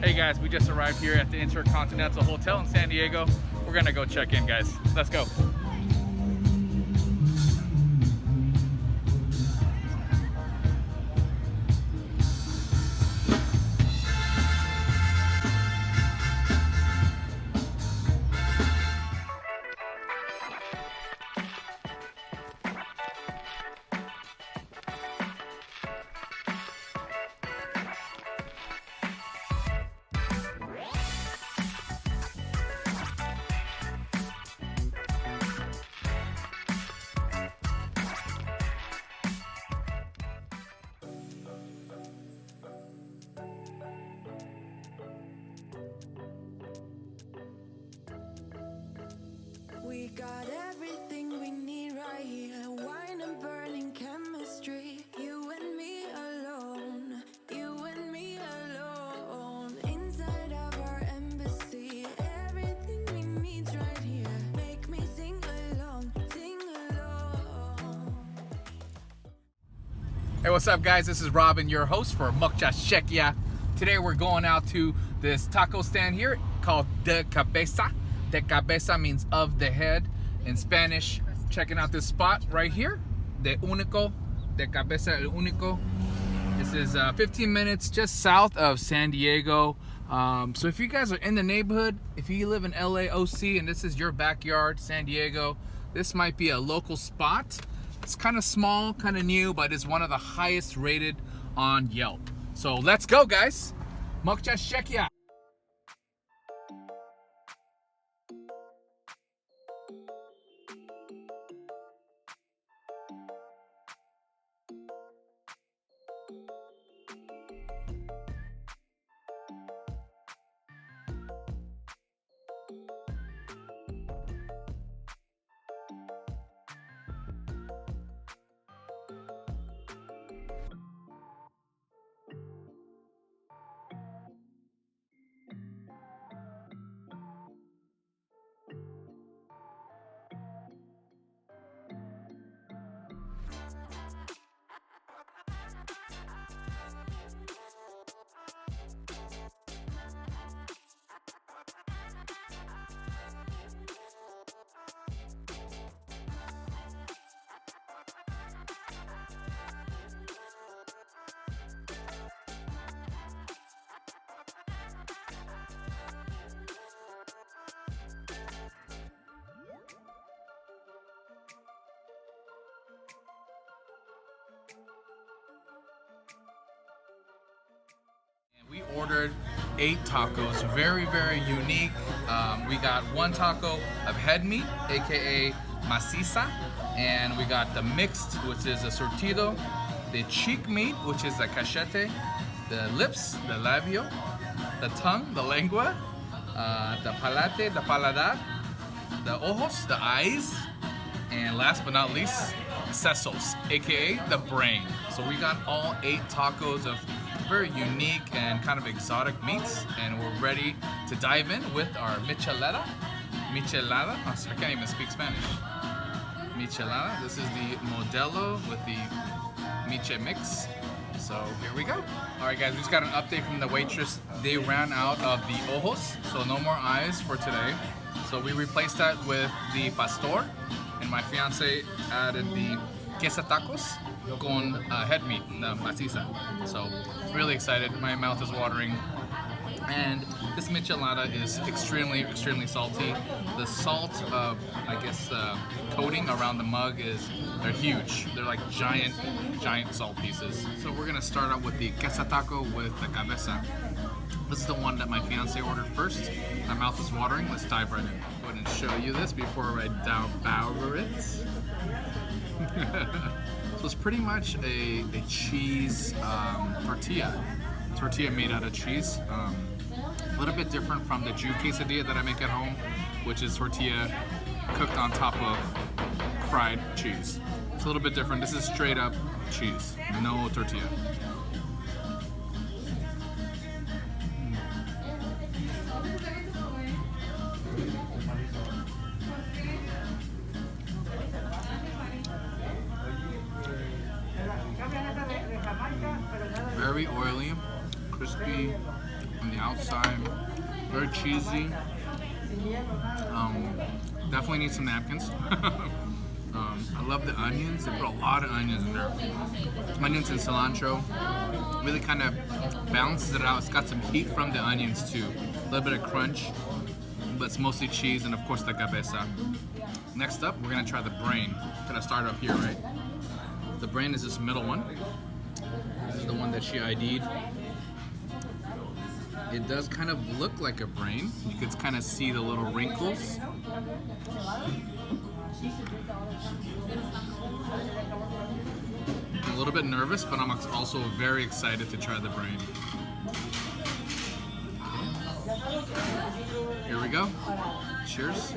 Hey guys, we just arrived here at the Intercontinental Hotel in San Diego. We're gonna go check in, guys. Let's go. We got everything we need right here. Wine and burning chemistry. You and me alone. You and me alone. Inside of our embassy. Everything we need right here. Make me sing along. Sing along. Hey, what's up guys? This is Robin, your host for MUKJA SHEKIYA. Today we're going out to this taco stand here called De Cabeza. De Cabeza means of the head in Spanish. Checking out this spot right here, De Único, De Cabeza El Único. This is 15 minutes just south of San Diego. So if you guys are in the neighborhood, if you live in LAOC and this is your backyard, San Diego, this might be a local spot. It's kind of small, kind of new, but it's one of the highest rated on Yelp. So let's go, guys. MUKJA SHEKIYA. We ordered 8 tacos, very, very unique. We got one taco of head meat, aka maciza, and we got the mixed, which is a surtido, the cheek meat, which is the cachete, the lips, the labio, the tongue, the lengua, the palate, the paladar, the ojos, the eyes, and last but not least, sesos, aka the brain. So we got all 8 tacos of very unique and kind of exotic meats, and we're ready to dive in with our michelada. I can't even speak Spanish. Michelada. This is the Modelo with the miche mix. So here we go. All right, guys, we just got an update from the waitress. They ran out of the ojos, so no more eyes for today. So we replaced that with the pastor, and my fiance added the queso tacos con head meat, the maciza. So really excited. My mouth is watering. And this michelada is extremely, extremely salty. The salt, I guess, coating around the mug they're huge. They're like giant, giant salt pieces. So we're gonna start out with the queso taco with the cabeza. This is the one that my fiance ordered first. My mouth is watering. Let's dive right in. Go ahead and show you this before I devour it. So it's pretty much a cheese tortilla made out of cheese. A little bit different from the Jew quesadilla that I make at home, which is tortilla cooked on top of fried cheese. It's a little bit different. This is straight up cheese, no tortilla. Very oily, crispy on the outside. Very cheesy. Definitely need some napkins. I love the onions. They put a lot of onions in there. Onions and cilantro. Really kind of balances it out. It's got some heat from the onions too. A little bit of crunch, but it's mostly cheese and of course the cabeza. Next up, we're gonna try the brain. Gonna start up here, right? The brain is this middle one. This is the one that she ID'd. It does kind of look like a brain. You can kind of see the little wrinkles. I'm a little bit nervous, but I'm also very excited to try the brain. Here we go. Cheers.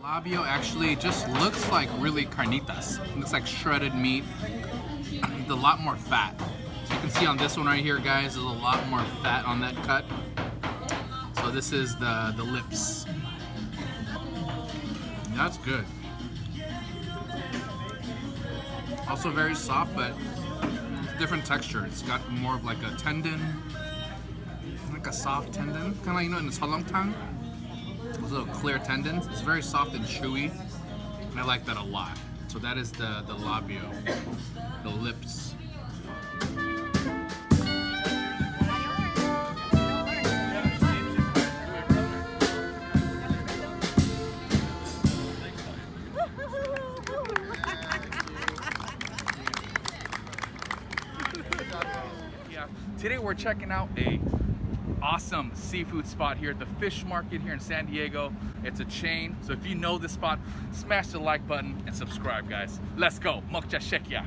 Labio actually just looks like really carnitas. It looks like shredded meat. With a lot more fat. So you can see on this one right here, guys, there's a lot more fat on that cut. So this is the lips. That's good. Also very soft, but different texture. It's got more of like a tendon, like a soft tendon, kind of like, you know, in the solongtang. Those little clear tendons. It's very soft and chewy, and I like that a lot. So that is the labio, the lips. Yeah. Today we're checking out a awesome seafood spot here at the fish market here in San Diego. It's a chain, so if you know this spot, smash the like button and subscribe, guys. Let's go. MUKJA SHEKIYA.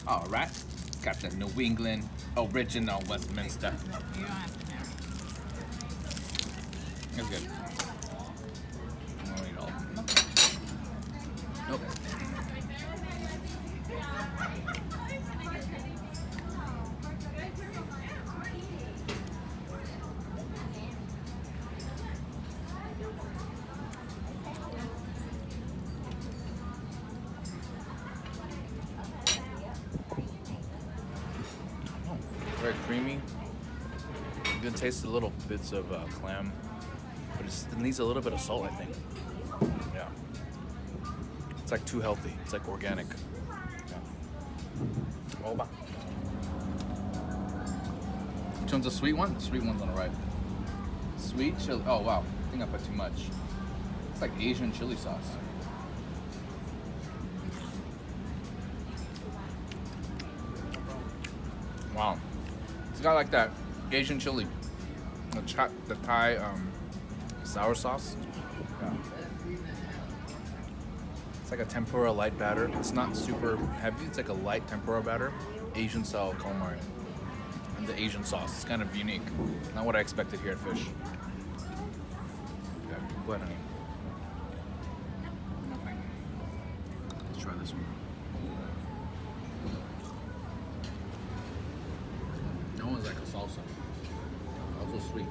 All right, got the New England original Westminster. It's good. I'll eat all. Very creamy. You can taste the little bits of clam, but it needs a little bit of salt, I think. Yeah. It's like too healthy. It's like organic. Yeah. Which one's the sweet one? The sweet one's on the right. Sweet chili. Oh wow, I think I put too much. It's like Asian chili sauce. Wow. It's got like that Asian chili. The Thai sour sauce. Yeah. It's like a tempura light batter. It's not super heavy. It's like a light tempura batter. Asian style calamari. And the Asian sauce. It's kind of unique. Not what I expected here at Fish. Yeah, go ahead, honey. Let's try this one. That one's like a salsa. Also sweet.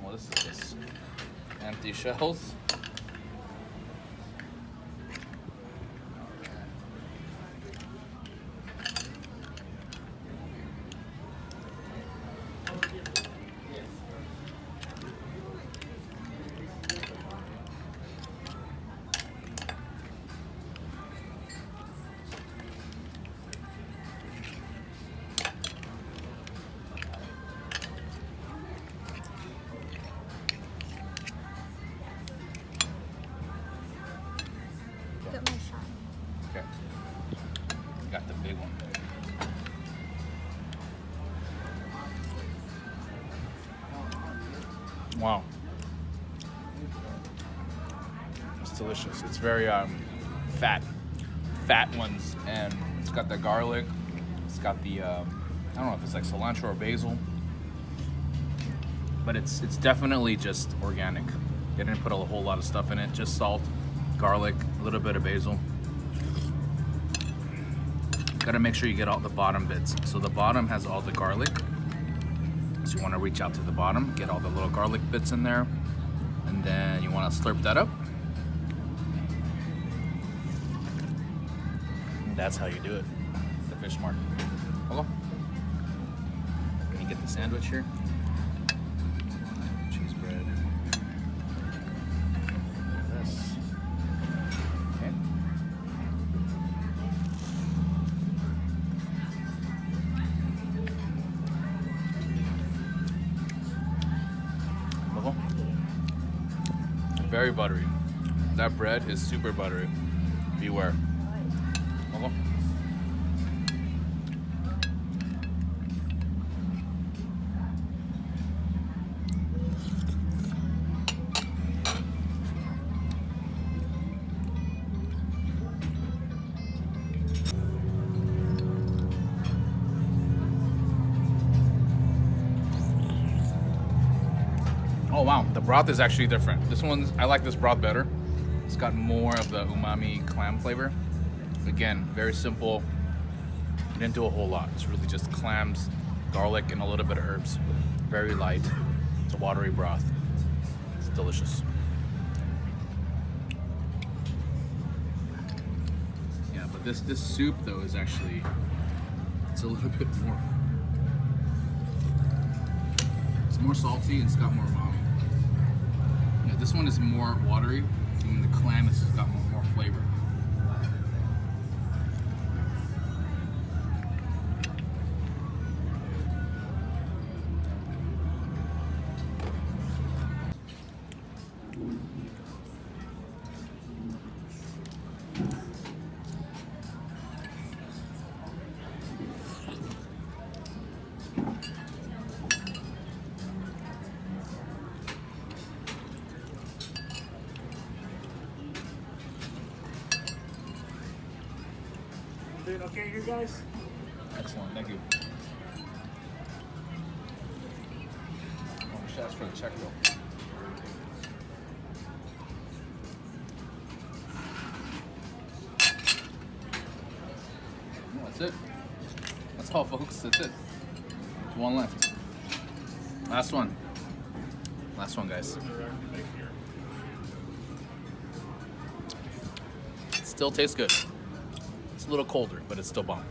What is this? Empty shells. Get my shot. Okay. Got the big one. Wow. It's delicious. It's very fat ones, and it's got the garlic. It's got the I don't know if it's like cilantro or basil, but it's definitely just organic. They didn't put a whole lot of stuff in it. Just salt, garlic, a little bit of basil. Gotta make sure you get all the bottom bits. So the bottom has all the garlic. So you want to reach out to the bottom, get all the little garlic bits in there, and then you want to slurp that up. And that's how you do it. The fish market. Hello. Can you get the sandwich here? Cheese bread. This. Okay. Hello. Very buttery. That bread is super buttery. Beware. Hello. Oh wow, the broth is actually different. This one's, I like this broth better. It's got more of the umami clam flavor. Again, very simple. You didn't do a whole lot. It's really just clams, garlic, and a little bit of herbs. Very light. It's a watery broth. It's delicious. Yeah, but But this soup though is actually, it's a little bit more. It's more salty and it's got more umami. Yeah, this one is more watery, and the clam has got more flavor. Doing okay here, guys? Excellent, thank you. Oh, we should ask for the check though. No, that's it. That's all, folks. That's it. There's one left. Last one. Last one, guys. It still tastes good. It's a little colder, but it's still bomb.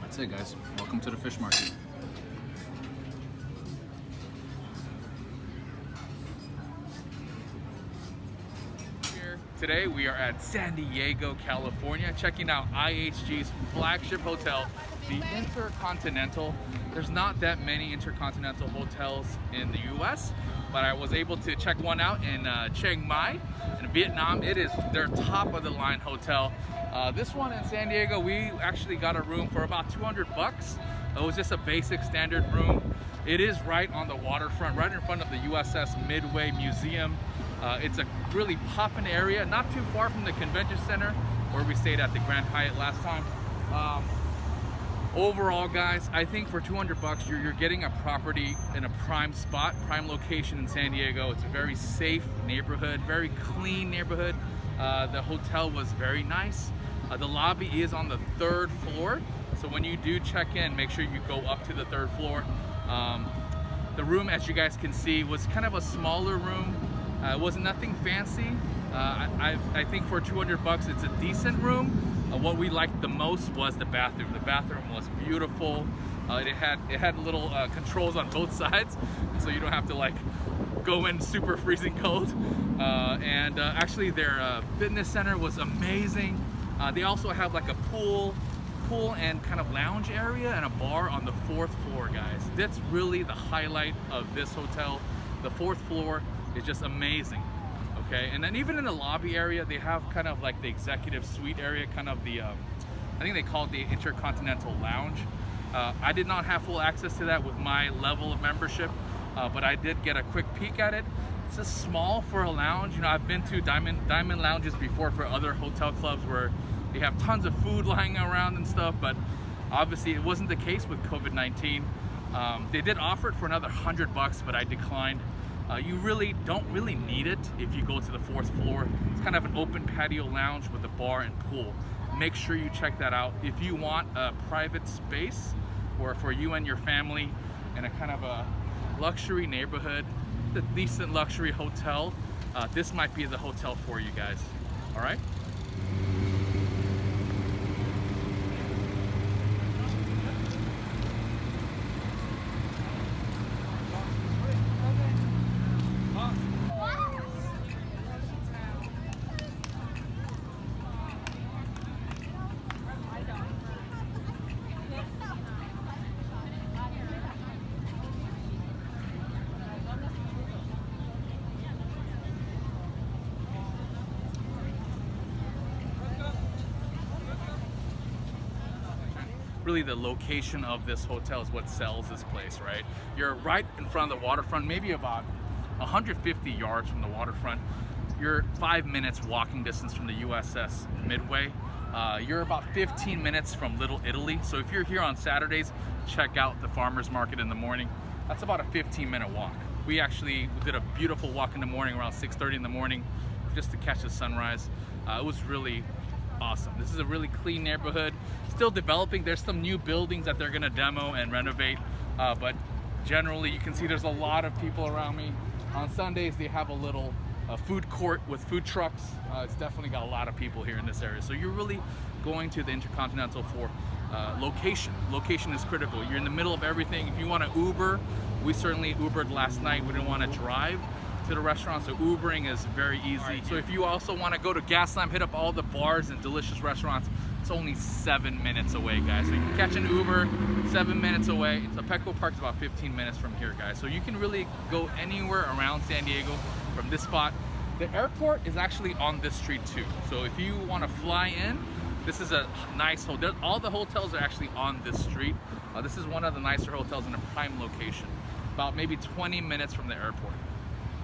That's it, guys. Welcome to the fish market. Today we are at San Diego, California, checking out IHG's flagship hotel, the Intercontinental. There's not that many Intercontinental hotels in the US, but I was able to check one out in Chiang Mai in Vietnam. It is their top of the line hotel. This one in San Diego, we actually got a room for about 200 bucks. It was just a basic standard room. It is right on the waterfront, right in front of the USS Midway Museum. It's a really poppin' area, not too far from the convention center where we stayed at the Grand Hyatt last time. Overall, guys, I think for 200 bucks, you're getting a property in a prime spot, prime location in San Diego. It's a very safe neighborhood, very clean neighborhood. The hotel was very nice. The lobby is on the 3rd floor. So when you do check in, make sure you go up to the 3rd floor. The room, as you guys can see, was kind of a smaller room. It was nothing fancy. I think for 200 bucks, it's a decent room. What we liked the most was the bathroom. The bathroom was beautiful. It had little controls on both sides, so you don't have to like go in super freezing cold. Actually, their fitness center was amazing. They also have like a pool and kind of lounge area and a bar on the 4th floor, guys. That's really the highlight of this hotel. The 4th floor is just amazing. Okay, and then even in the lobby area, they have kind of like the executive suite area, kind of the, I think they call it the Intercontinental Lounge. I did not have full access to that with my level of membership, but I did get a quick peek at it. It's just small for a lounge. You know, I've been to diamond lounges before for other hotel clubs where they have tons of food lying around and stuff, but obviously it wasn't the case with COVID-19. They did offer it for another 100 bucks, but I declined. You really don't really need it if you go to the 4th floor. It's kind of an open patio lounge with a bar and pool. Make sure you check that out. If you want a private space or for you and your family in a kind of a luxury neighborhood, a decent luxury hotel, this might be the hotel for you guys. All right? Really the location of this hotel is what sells this place, right? You're right in front of the waterfront, maybe about 150 yards from the waterfront. You're 5 minutes walking distance from the USS Midway. You're about 15 minutes from Little Italy. So if you're here on Saturdays, check out the farmer's market in the morning. That's about a 15-minute walk. We actually did a beautiful walk in the morning around 6:30 in the morning just to catch the sunrise. It was really awesome. This is a really clean neighborhood, still developing. There's some new buildings that they're gonna demo and renovate, but generally you can see there's a lot of people around me. On Sundays they have a little food court with food trucks. It's definitely got a lot of people here in this area. So you're really going to the Intercontinental for location. Location is critical. You're in the middle of everything. If you want to Uber, we certainly Ubered last night. We didn't want to drive to the restaurant, so Ubering is very easy. So if you also want to go to Gaslamp, hit up all the bars and delicious restaurants, it's only 7 minutes away, guys. So you can catch an Uber 7 minutes away. So Petco Park's about 15 minutes from here, guys. So you can really go anywhere around San Diego from this spot. The airport is actually on this street too. So if you want to fly in, this is a nice hotel. All the hotels are actually on this street. This is one of the nicer hotels in a prime location, about maybe 20 minutes from the airport.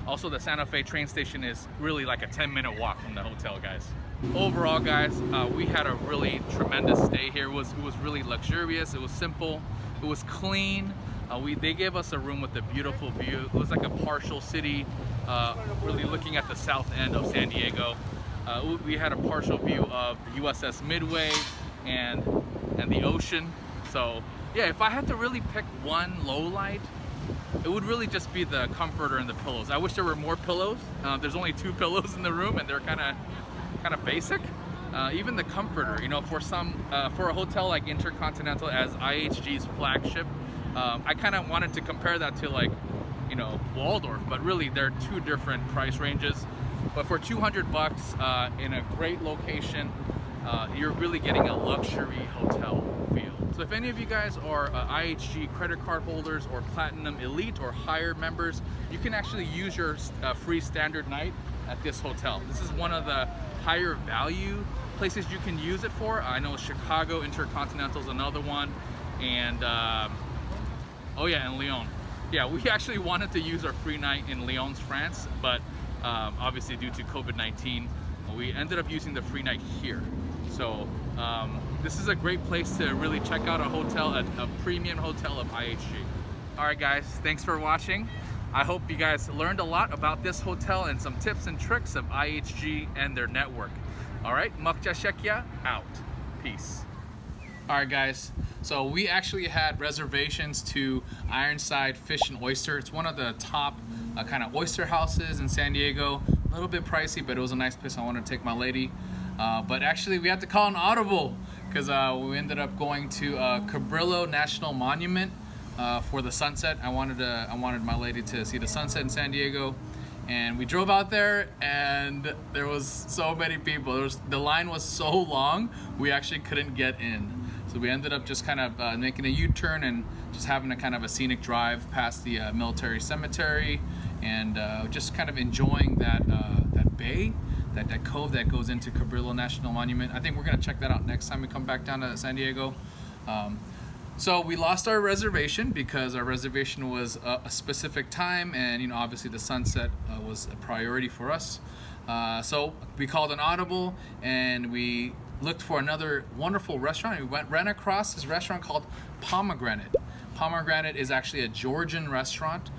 Also, the Santa Fe train station is really like a 10-minute walk from the hotel, guys. Overall, guys, we had a really tremendous stay here. It was really luxurious. It was simple. It was clean. They gave us a room with a beautiful view. It was like a partial city, really looking at the south end of San Diego. We had a partial view of the USS Midway and the ocean. So yeah, if I had to really pick one low light, it would really just be the comforter and the pillows. I wish there were more pillows. There's only 2 pillows in the room, and they're kind of basic. Even the comforter, you know, for a hotel like Intercontinental as IHG's flagship, I kind of wanted to compare that to, like, you know, Waldorf, but really they're 2 different price ranges. But for 200 bucks in a great location, you're really getting a luxury hotel feel. So if any of you guys are IHG credit card holders or Platinum Elite or higher members, you can actually use your free standard night at this hotel. This is one of the higher value places you can use it for. I know Chicago Intercontinental is another one, and oh yeah, and Lyon. Yeah, we actually wanted to use our free night in Lyons, France, but obviously due to COVID-19, we ended up using the free night here. So this is a great place to really check out a hotel, a premium hotel of IHG. All right, guys, thanks for watching. I hope you guys learned a lot about this hotel and some tips and tricks of IHG and their network. All right, MUKJA SHEKIYA out. Peace. All right, guys, so we actually had reservations to Ironside Fish and Oyster. It's one of the top kind of oyster houses in San Diego. A little bit pricey, but it was a nice place. I wanted to take my lady. But actually we had to call an audible because we ended up going to Cabrillo National Monument for the sunset. I wanted my lady to see the sunset in San Diego, and we drove out there, and there was so many people. The line was so long, we actually couldn't get in. So we ended up just kind of making a U-turn and just having a kind of a scenic drive past the military cemetery, and just kind of enjoying that bay, that cove that goes into Cabrillo National Monument. I think we're gonna check that out next time we come back down to San Diego. So we lost our reservation because our reservation was a specific time, and you know, obviously the sunset was a priority for us. So we called an audible and we looked for another wonderful restaurant. We ran across this restaurant called Pomegranate. Pomegranate is actually a Georgian restaurant.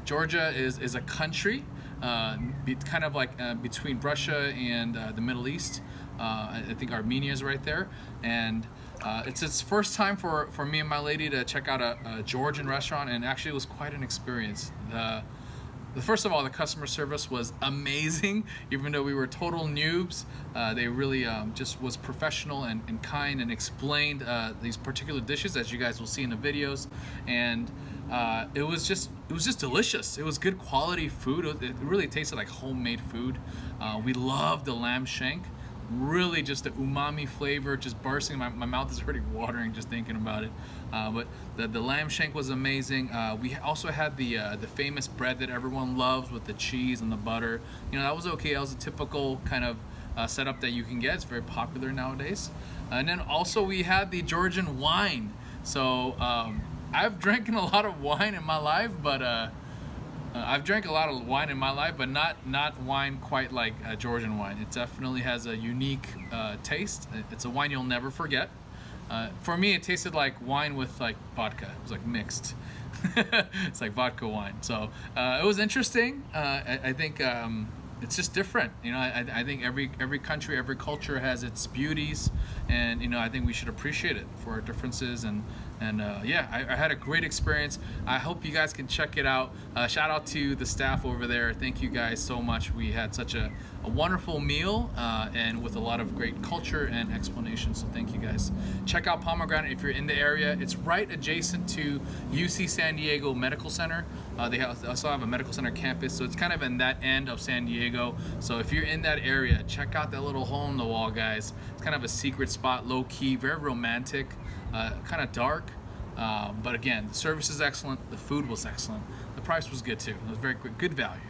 Georgia is a country, kind of like between Russia and the Middle East. I think Armenia is right there, and it's its first time for me and my lady to check out a Georgian restaurant, and actually it was quite an experience. First of all, the customer service was amazing. Even though we were total noobs, they really just was professional and kind, and explained these particular dishes, as you guys will see in the videos. And it was just delicious. It was good quality food. It really tasted like homemade food. We loved the lamb shank. Really just the umami flavor just bursting. My mouth is already watering just thinking about it. But the lamb shank was amazing. We also had the famous bread that everyone loves with the cheese and the butter. You know, that was okay. That was a typical kind of setup that you can get. It's very popular nowadays. And then also we had the Georgian wine. So I've drank a lot of wine in my life, but I've drank a lot of wine in my life, but not wine quite like Georgian wine. It definitely has a unique taste. It's a wine you'll never forget. For me, it tasted like wine with like vodka. It was like mixed. It's like vodka wine. So it was interesting. I think it's just different. You know, I think every country, every culture has its beauties, and you know, I think we should appreciate it for our differences. And yeah, I had a great experience. I hope you guys can check it out. Shout out to the staff over there. Thank you guys so much. We had such a wonderful meal and with a lot of great culture and explanation. So thank you guys. Check out Pomegranate if you're in the area. It's right adjacent to UC San Diego Medical Center. They also have a medical center campus, so it's kind of in that end of San Diego. So if you're in that area, check out that little hole in the wall, guys. It's kind of a secret spot, low key, very romantic, kind of dark. But again, the service is excellent. The food was excellent. The price was good too. It was very good value.